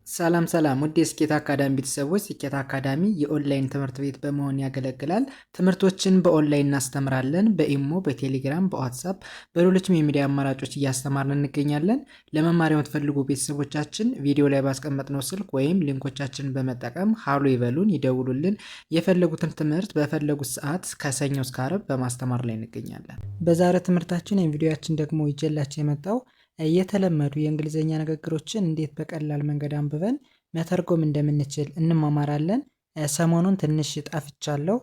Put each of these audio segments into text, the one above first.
ሰላም ሰላም ውድ የስኬት አካዳሚ ቤተሰቦች፣ ስኬት አካዳሚ የኦንላይን ትምህርት ቤት በመሆን ያገለግላል። ትምህርቶችን በኦንላይን እናስተምራለን። በኢሞ፣ በቴሌግራም፣ በዋትሳፕ፣ በሌሎችም የሚዲያ አማራጮች እያስተማርን እንገኛለን። ለመማር የምትፈልጉ ቤተሰቦቻችን ቪዲዮ ላይ ባስቀመጥነው ስልክ ወይም ሊንኮቻችንን በመጠቀም ሀሎ ይበሉን፣ ይደውሉልን። የፈለጉትን ትምህርት በፈለጉት ሰዓት ከሰኞ እስከ ዓርብ በማስተማር ላይ እንገኛለን። በዛሬ ትምህርታችን ወይም ቪዲዮአችን ደግሞ ይዤላችሁ የመጣው የተለመዱ የእንግሊዝኛ ንግግሮችን እንዴት በቀላል መንገድ አንብበን መተርጎም እንደምንችል እንማማራለን። ሰሞኑን ትንሽ ጠፍቻለሁ።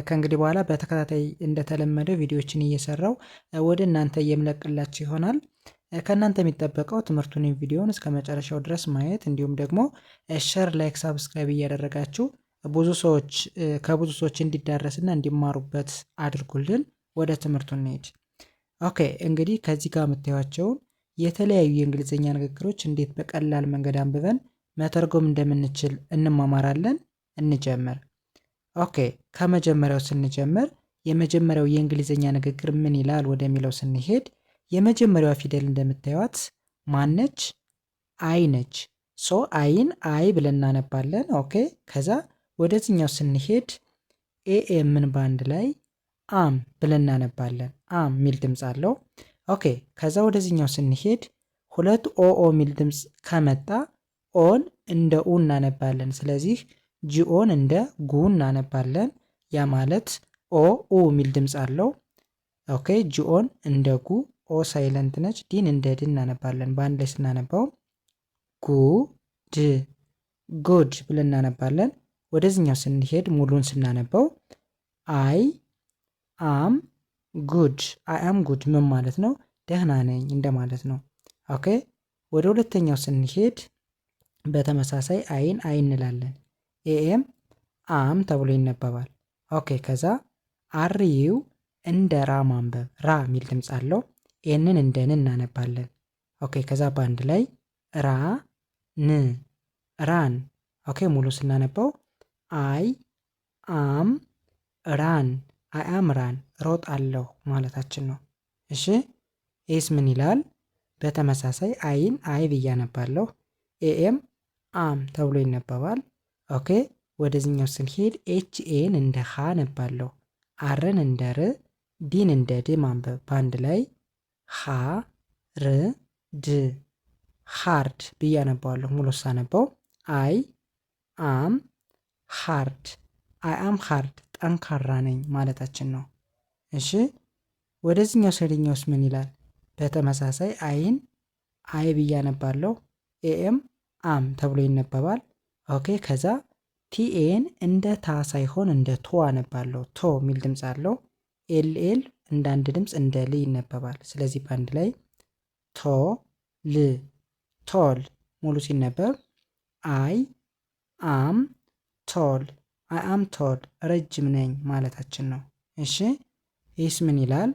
ከእንግዲህ በኋላ በተከታታይ እንደተለመደው ቪዲዮዎችን እየሰራው ወደ እናንተ የምለቅላችሁ ይሆናል። ከእናንተ የሚጠበቀው ትምህርቱን ቪዲዮውን እስከ መጨረሻው ድረስ ማየት እንዲሁም ደግሞ ሼር፣ ላይክ፣ ሳብስክራይብ እያደረጋችሁ ከብዙ ሰዎች እንዲዳረስና እንዲማሩበት አድርጉልን። ወደ ትምህርቱ እንሄድ። ኦኬ፣ እንግዲህ ከዚህ ጋር የምታዩቸውን የተለያዩ የእንግሊዝኛ ንግግሮች እንዴት በቀላል መንገድ አንብበን መተርጎም እንደምንችል እንማማራለን። እንጀምር። ኦኬ፣ ከመጀመሪያው ስንጀምር የመጀመሪያው የእንግሊዝኛ ንግግር ምን ይላል ወደሚለው ስንሄድ የመጀመሪያዋ ፊደል እንደምታዩት ማነች? አይ ነች። ሶ አይን አይ ብለን እናነባለን። ኦኬ፣ ከዛ ወደዚህኛው ስንሄድ ኤኤምን በአንድ ላይ አም ብለን እናነባለን። አም ሚል ድምፅ አለው። ኦኬ፣ ከዛ ወደዚህኛው ስንሄድ ሁለት ኦኦ ሚል ድምፅ ከመጣ ኦን እንደ ኡ እናነባለን። ስለዚህ ጂኦን እንደ ጉ እናነባለን። ያ ማለት ኦ ኡ ሚል ድምፅ አለው። ኦኬ፣ ጂኦን እንደ ጉ፣ ኦ ሳይለንት ነች። ዲን እንደ ድ እናነባለን። በአንድ ላይ ስናነባው ጉ ድ ጉድ ብለን እናነባለን። ወደዚህኛው ስንሄድ ሙሉን ስናነባው አይ አም ጉድ። አይ አም ጉድ ምን ማለት ነው? ደህና ነኝ እንደማለት ነው። ኦኬ፣ ወደ ሁለተኛው ስንሄድ በተመሳሳይ አይን አይ እንላለን። ኤኤም አም ተብሎ ይነበባል። ኦኬ፣ ከዛ አርዩ እንደ ራ ማንበብ፣ ራ የሚል ድምፅ አለው። ኤንን እንደ ን እናነባለን። ኦኬ፣ ከዛ በአንድ ላይ ራ ን ራን። ኦኬ፣ ሙሉ ስናነባው አይ አም ራን፣ አይ አም ራን ሮጣለሁ ማለታችን ነው። እሺ፣ ኤስ ምን ይላል? በተመሳሳይ አይን አይ ብዬ አነባለሁ። ኤኤም አም ተብሎ ይነበባል። ኦኬ፣ ወደዚህኛው ስንሄድ ኤችኤን እንደ ሀ አነባለሁ። አርን እንደ ር፣ ዲን እንደ ድ ማንበብ። በአንድ ላይ ሀ ር ድ ሃርድ ብዬ አነባዋለሁ። ሙሉ ሳነባው አይ አም ሃርድ፣ አይ አም ሃርድ ጠንካራ ነኝ ማለታችን ነው። እሺ፣ ወደዚህኛው ሰደኛውስ ምን ይላል? በተመሳሳይ አይን አይ ብዬ አነባለሁ። ኤኤም አም ተብሎ ይነበባል። ኦኬ፣ ከዛ ቲኤን እንደ ታ ሳይሆን እንደ ቶ አነባለሁ። ቶ የሚል ድምፅ አለው። ኤልኤል እንደ አንድ ድምፅ እንደ ል ይነበባል። ስለዚህ በአንድ ላይ ቶ ል ቶል። ሙሉ ሲነበብ አይ አም ቶል፣ አይ አም ቶል ረጅም ነኝ ማለታችን ነው። እሺ፣ ይህስ ምን ይላል?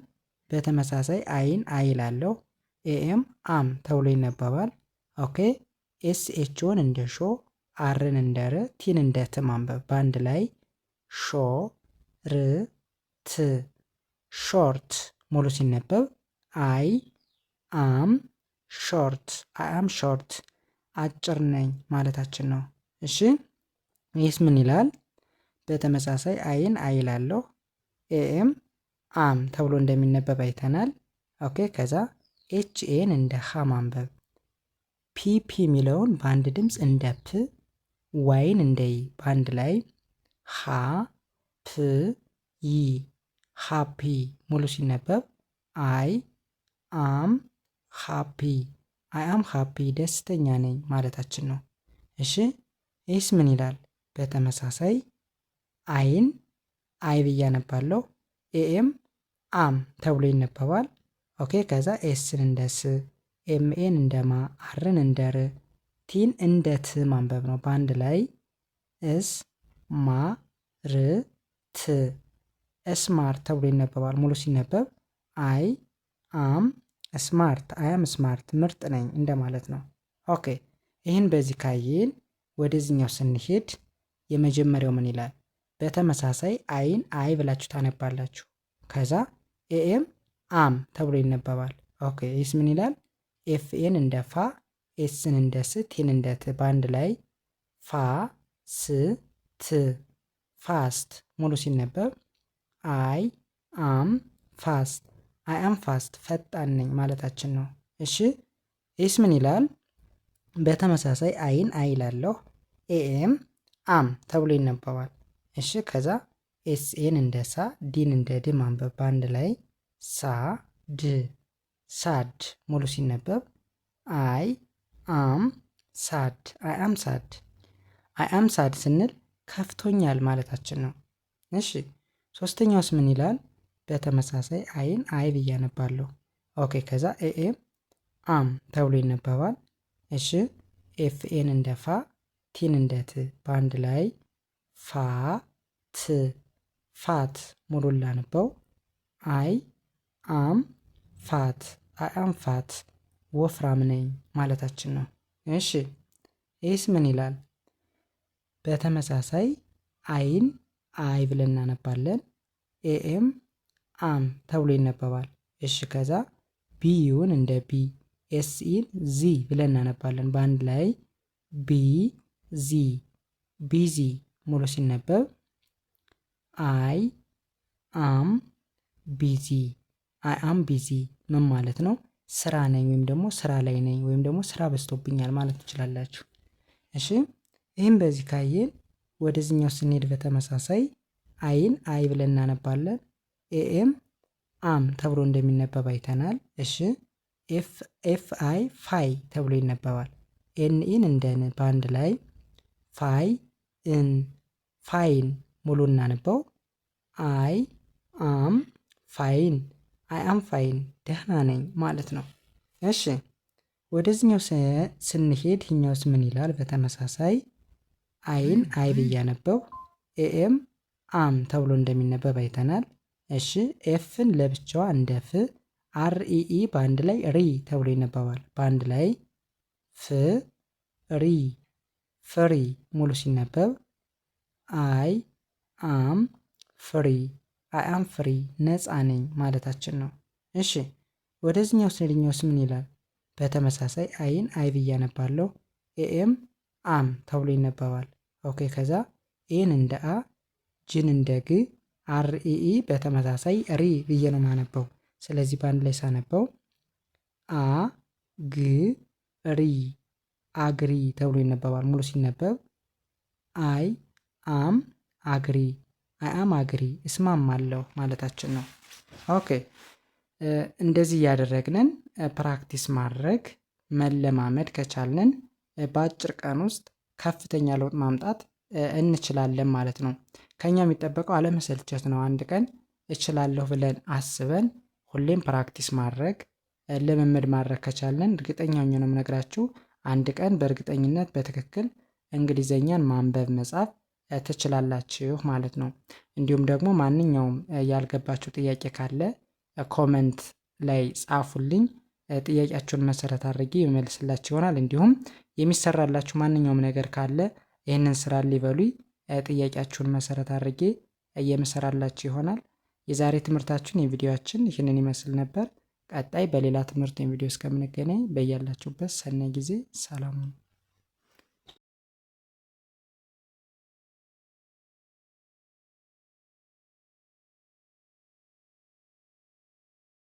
በተመሳሳይ አይን አይ ላለው ኤኤም አም ተብሎ ይነበባል። ኦኬ፣ ኤስ ኤችኦን እንደ ሾ፣ አርን እንደ ር፣ ቲን እንደ ት ማንበብ። በአንድ ላይ ሾ ር ት ሾርት። ሙሉ ሲነበብ አይ አም ሾርት፣ አይ አም ሾርት አጭር ነኝ ማለታችን ነው። እሺ፣ ይህስ ምን ይላል? በተመሳሳይ አይን አይ ላለው ኤኤም አም ተብሎ እንደሚነበብ አይተናል። ኦኬ፣ ከዛ ኤችኤን እንደ ሀ ማንበብ። ፒፒ የሚለውን በአንድ ድምፅ እንደ ፕ፣ ዋይን እንደ ይ በአንድ ላይ ሀ ፕ ይ ሃፒ። ሙሉ ሲነበብ አይ አም ሃፒ፣ አይ አም ሃፒ ደስተኛ ነኝ ማለታችን ነው። እሺ፣ ይህስ ምን ይላል? በተመሳሳይ አይን አይ ብዬ አነባለሁ። ኤኤም አም ተብሎ ይነበባል። ኦኬ፣ ከዛ ኤስን እንደ ስ፣ ኤምኤን እንደ ማ፣ አርን እንደ ር፣ ቲን እንደ ት ማንበብ ነው። በአንድ ላይ እስ ማ ር ት ስማርት ተብሎ ይነበባል። ሙሉ ሲነበብ አይ አም ስማርት፣ አይ አም ስማርት ምርጥ ነኝ እንደማለት ነው። ኦኬ፣ ይህን በዚህ ካየን ወደዚህኛው ስንሄድ የመጀመሪያው ምን ይላል? በተመሳሳይ አይን አይ ብላችሁ ታነባላችሁ። ከዛ ኤኤም አም ተብሎ ይነበባል። ኦኬ፣ ይህስ ምን ይላል? ኤፍኤን እንደ ፋ፣ ኤስን እንደ ስ ቲን እንደ ት በአንድ ላይ ፋ ስ ት ፋስት ሙሉ ሲነበብ አይ አም ፋስት አይ አም ፋስት ፈጣን ነኝ ማለታችን ነው። እሺ ኤስ ምን ይላል? በተመሳሳይ አይን አይ እላለሁ ኤኤም አም ተብሎ ይነበባል። እሺ ከዛ ኤስኤን እንደ ሳ ዲን እንደ ድ ማንበብ በአንድ ላይ ሳ ድ ሳድ ሙሉ ሲነበብ አይ አም ሳድ አይ አም ሳድ አይ አም ሳድ ስንል ከፍቶኛል ማለታችን ነው። እሺ ሶስተኛውስ ምን ይላል? በተመሳሳይ አይን አይ ብዬ አነባለሁ። ኦኬ ከዛ ኤኤም አም ተብሎ ይነበባል። እሺ ኤፍኤን እንደ ፋ ቲን እንደ ት በአንድ ላይ ፋ ት ፋት ሙሉ ላነበው አይ አም ፋት አይ አም ፋት ወፍራም ነኝ ማለታችን ነው። እሺ ይህስ ምን ይላል? በተመሳሳይ አይን አይ ብለን እናነባለን። ኤኤም አም ተብሎ ይነበባል። እሺ ከዛ ቢዩን እንደ ቢ ኤስኢን ዚ ብለን እናነባለን። በአንድ ላይ ቢ ዚ ቢዚ ሙሉ ሲነበብ አይ አም ቢዚ አይ አም ቢዚ ምን ማለት ነው? ስራ ነኝ ወይም ደግሞ ስራ ላይ ነኝ ወይም ደግሞ ስራ በዝቶብኛል ማለት ትችላላችሁ። እሺ ይህም በዚህ ካየን ወደዚህኛው ስንሄድ በተመሳሳይ አይን አይ ብለን እናነባለን። ኤኤም አም ተብሎ እንደሚነበብ አይተናል። እሺ ኤፍ አይ ፋይ ተብሎ ይነበባል። ኤንኢን እንደ ን በአንድ ላይ ፋይ እን ፋይን ሙሉ እናነበው አይ አም ፋይን አይ አም ፋይን ደህና ነኝ ማለት ነው። እሺ ወደዚህኛው ስንሄድ ይህኛውስ ምን ይላል? በተመሳሳይ አይን አይ ብያነበው ኤኤም አም ተብሎ እንደሚነበብ አይተናል። እሺ ኤፍን ለብቻዋ እንደ ፍ አርኢኢ በአንድ ላይ ሪ ተብሎ ይነበባል። በአንድ ላይ ፍ ሪ ፍሪ ሙሉ ሲነበብ አይ አም ፍሪ አይ አም ፍሪ ነፃ ነኝ ማለታችን ነው። እሺ ወደዚህኛው ስንሄድኛውስ ምን ይላል? በተመሳሳይ አይን አይ ብዬ አነባለሁ ኤኤም አም ተብሎ ይነበባል። ኦኬ ከዛ ኤን እንደ አ ጅን እንደ ግ አርኢኢ በተመሳሳይ ሪ ብዬ ነው ማነበው። ስለዚህ በአንድ ላይ ሳነበው አ ግ ሪ አግሪ ተብሎ ይነበባል። ሙሉ ሲነበብ አይ አም አግሪ አይ አም አግሪ እስማማለሁ ማለታችን ነው። ኦኬ እንደዚህ እያደረግንን ፕራክቲስ ማድረግ መለማመድ ከቻልን በአጭር ቀን ውስጥ ከፍተኛ ለውጥ ማምጣት እንችላለን ማለት ነው። ከኛ የሚጠበቀው አለመሰልቸት ነው። አንድ ቀን እችላለሁ ብለን አስበን ሁሌም ፕራክቲስ ማድረግ ልምምድ ማድረግ ከቻልን እርግጠኛ ሆኜ ነው የምነግራችሁ አንድ ቀን በእርግጠኝነት በትክክል እንግሊዘኛን ማንበብ መጻፍ ትችላላችሁ ማለት ነው። እንዲሁም ደግሞ ማንኛውም ያልገባችሁ ጥያቄ ካለ ኮመንት ላይ ጻፉልኝ። ጥያቄያችሁን መሰረት አድርጌ የመልስላችሁ ይሆናል። እንዲሁም የሚሰራላችሁ ማንኛውም ነገር ካለ ይህንን ስራ ሊበሉኝ ጥያቄያችሁን መሰረት አድርጌ የምሰራላችሁ ይሆናል። የዛሬ ትምህርታችን የቪዲዮአችን ይህንን ይመስል ነበር። ቀጣይ በሌላ ትምህርት የቪዲዮ እስከምንገናኝ በያላችሁበት ሰናይ ጊዜ ሰላም ሁኑ።